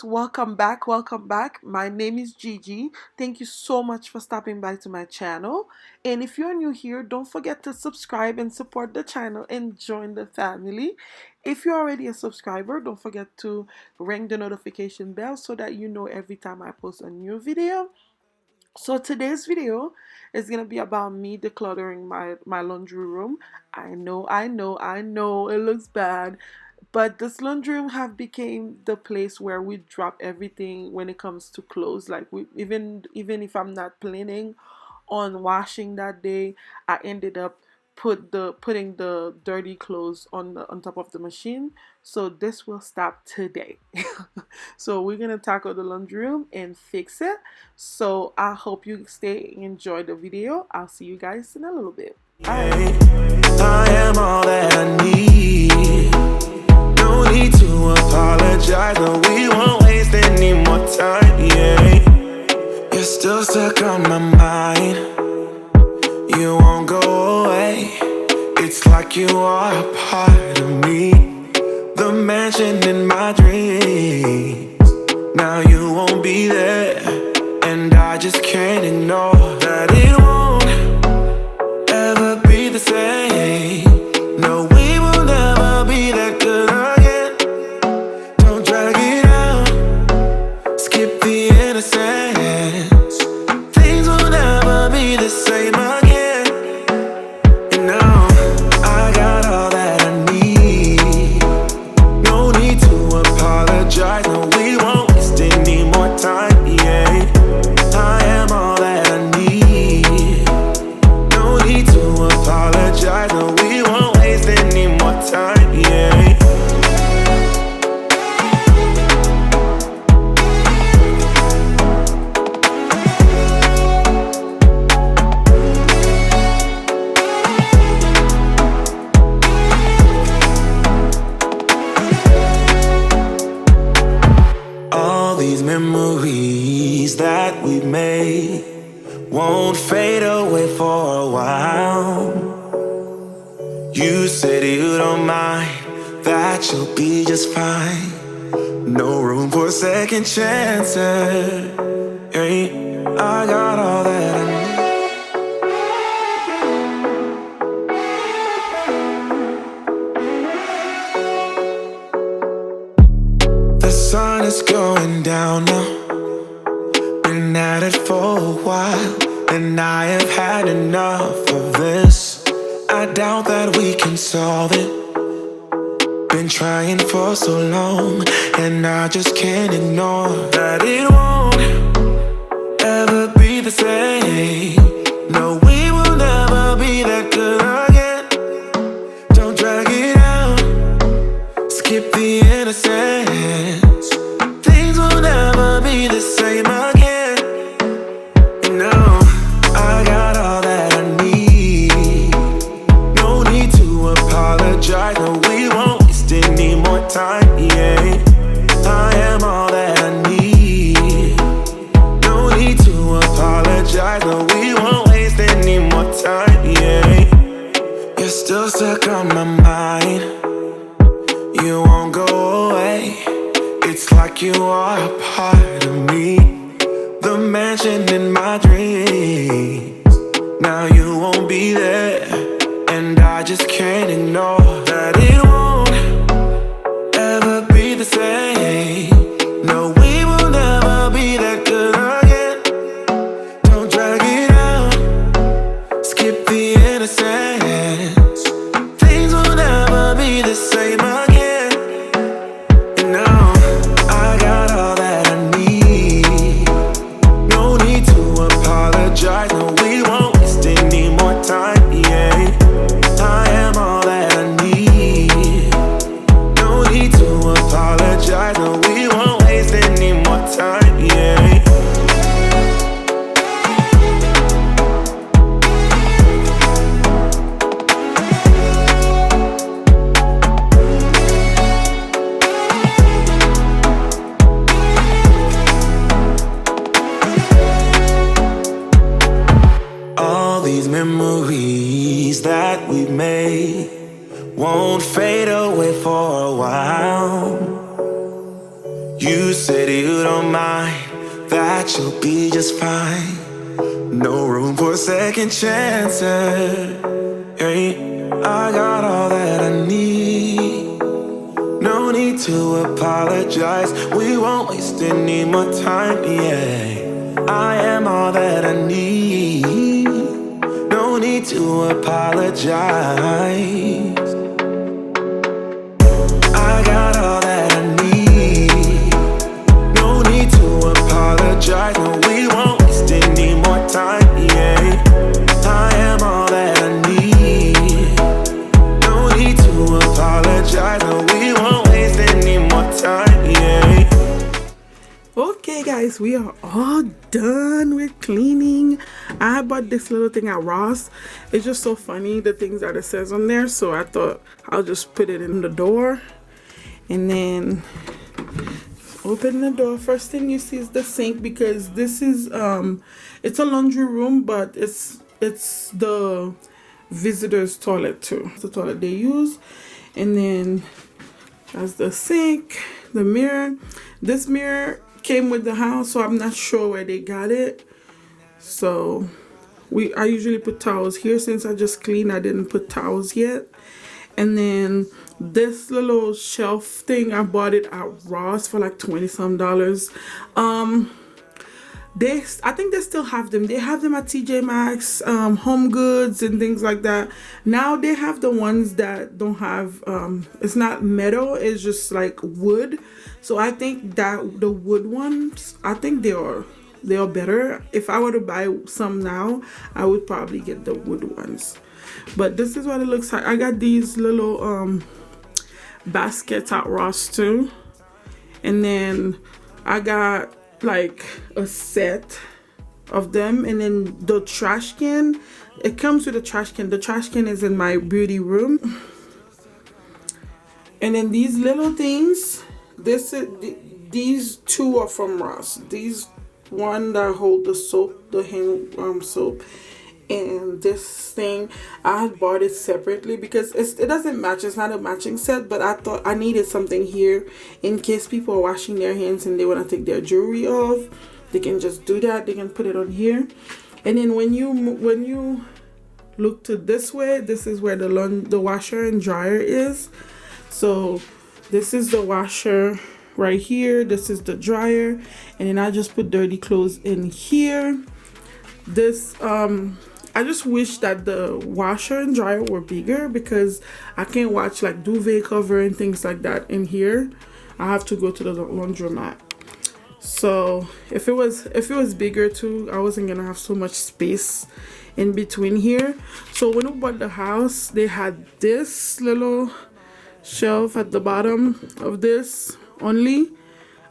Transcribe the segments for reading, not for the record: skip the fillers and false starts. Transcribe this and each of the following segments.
guys, welcome back. Welcome back. My name is Gigi. Thank you so much for stopping by to my channel. And if you're new here, don't forget to subscribe and support the channel and join the family. If you're already a subscriber, don't forget to ring the notification bell so that you know every time I post a new video. So today's video is gonna be about me decluttering my laundry room. I know, it looks bad, but this laundry room have became the place where we drop everything when it comes to clothes. Like we even if I'm not planning on washing that day, I ended up putting the dirty clothes on top of the machine. So this will stop today. So we're gonna tackle the laundry room and fix it. So I hope you stay and enjoy the video. I'll see you guys in a little bit. Bye. I am all that I need. No need to apologize, no, we won't waste any more time, yeah. You're still stuck on my mind. You won't go away. It's like you are a part of me. The mansion in my dreams. Now you won't be there, and I just can't ignore that it won't ever be the same. No, we will never be that good again. Don't drag it out, skip the innocence. Things will never be the same again. And now I got all that I need. No need to apologize, no, we won't waste any more time, yeah. I am all that I need. No need to apologize, no, we won't waste any more time, yeah. All these memories that we've made won't fade away for a while. You said you don't mind, that you'll be just fine. No room for second chances. Hey, I got all that I need. The sun is going down now. Been at it for a while, and I have had enough of this. I doubt that we can solve it. Been trying for so long, and I just can't ignore that it won't ever be the same. No, we will never be that good again. Don't drag it out, skip the innocence. Things will never be the same again. And now I got all that I need. No need to apologize, no, we won't waste any more time, yeah. I am all that I need. No need to apologize, no, we won't waste any more time, yeah. You're still stuck on my mind. You won't go away. It's like you are a part of me. The mansion in my dreams. Now you won't be there, and I just can't ignore that it won't ever be the same. No, we will never be that good again. Don't drag it out, skip the innocence. Things will never be the same again. And now I got all that I need. No need to apologize, no, we won't waste any more time, yeah. I am all that I need. No need to apologize, no, we won't waste any more time, yeah. All these memories that we've made won't fade away for a while. You said you don't mind, that you'll be just fine. No room for second chances. Hey, I got all that I need. No need to apologize. We won't waste any more time. Yeah, I am all that I need. No need to apologize. I got all that I need. No need to apologize. No, we won't waste any more time. Yeah, I am all that I need. No need to apologize. No, we won't waste any more time. Yeah. Okay guys, we are all done with cleaning. I bought this little thing at Ross. It's just so funny, the things that it says on there, so I thought I'll just put it in the door and then open the door. First thing you see is the sink, because this is it's a laundry room, but it's the visitors toilet too. It's the toilet they use. And then that's the sink, the mirror. This mirror came with the house, so I'm not sure where they got it. So I usually put towels here. Since I just cleaned, I didn't put towels yet. And then this little shelf thing, I bought it at Ross for like $20 some. I think they still have them. They have them at TJ Maxx, Home Goods and things like that. Now they have the ones that don't have it's not metal, it's just like wood. So I think that the wood ones, I think they are better. If I were to buy some now, I would probably get the wood ones. But this is what it looks like. I got these little baskets at Ross too. And then I got like a set of them, and then the trash can, it comes with a trash can. The trash can is in my beauty room. And then these little things, these two are from Ross. These one that hold the soap, the hand soap, and this thing I bought it separately because it doesn't match. It's not a matching set, but I thought I needed something here in case people are washing their hands and they want to take their jewelry off. They can just do that. They can put it on here. And then when you look to this way, this is where the washer and dryer is. So this is the washer right here, this is the dryer, and then I just put dirty clothes in here. This I just wish that the washer and dryer were bigger, because I can't watch like duvet cover and things like that in here. I have to go to the laundromat. So if it was bigger too, I wasn't gonna have so much space in between here. So when we bought the house, they had this little shelf at the bottom of this only,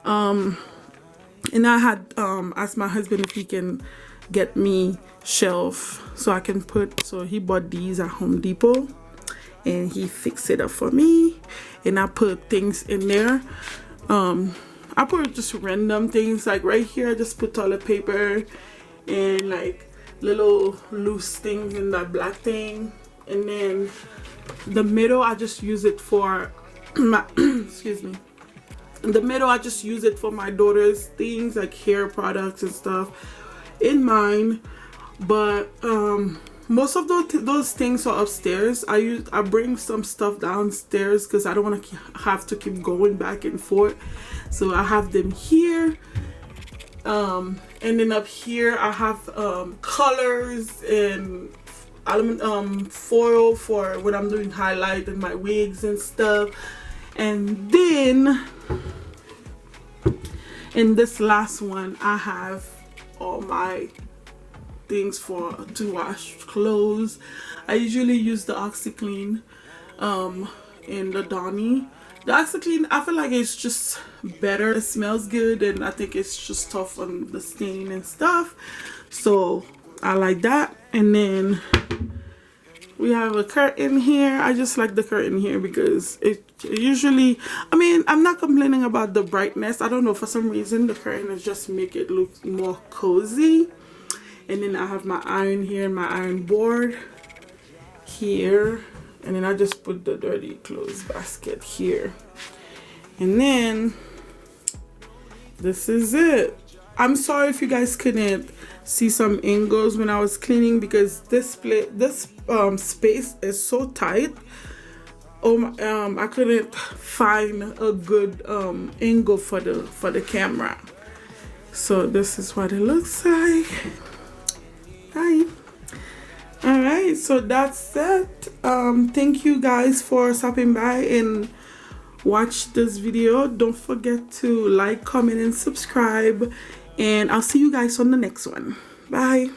and I had asked my husband if he can get me shelf so I can put, so he bought these at Home Depot and he fixed it up for me, and I put things in there. I put just random things, like right here I just put toilet paper and like little loose things in that black thing, and then the middle I just use it for my excuse me, in the middle I just use it for my daughter's things like hair products and stuff in mine. But most of those things are upstairs. I bring some stuff downstairs because I don't want to have to keep going back and forth, so I have them here. And then up here I have colors and foil for when I'm doing highlight and my wigs and stuff. And then in this last one I have all my things to wash clothes. I usually use the OxiClean in the Donny. The OxiClean, I feel like it's just better. It smells good, and I think it's just tough on the stain and stuff, so I like that. And then we have a curtain here. I just like the curtain here because it usually, I mean, I'm not complaining about the brightness. I don't know, for some reason the curtain is just make it look more cozy. And then I have my iron here, my iron board here, and then I just put the dirty clothes basket here. And then This is it. I'm sorry if you guys couldn't see some angles when I was cleaning, because this space is so tight. I couldn't find a good angle for the camera. So this is what it looks like. Bye. All right, so that's it. Thank you guys for stopping by and watch this video. Don't forget to like, comment, and subscribe. And I'll see you guys on the next one. Bye.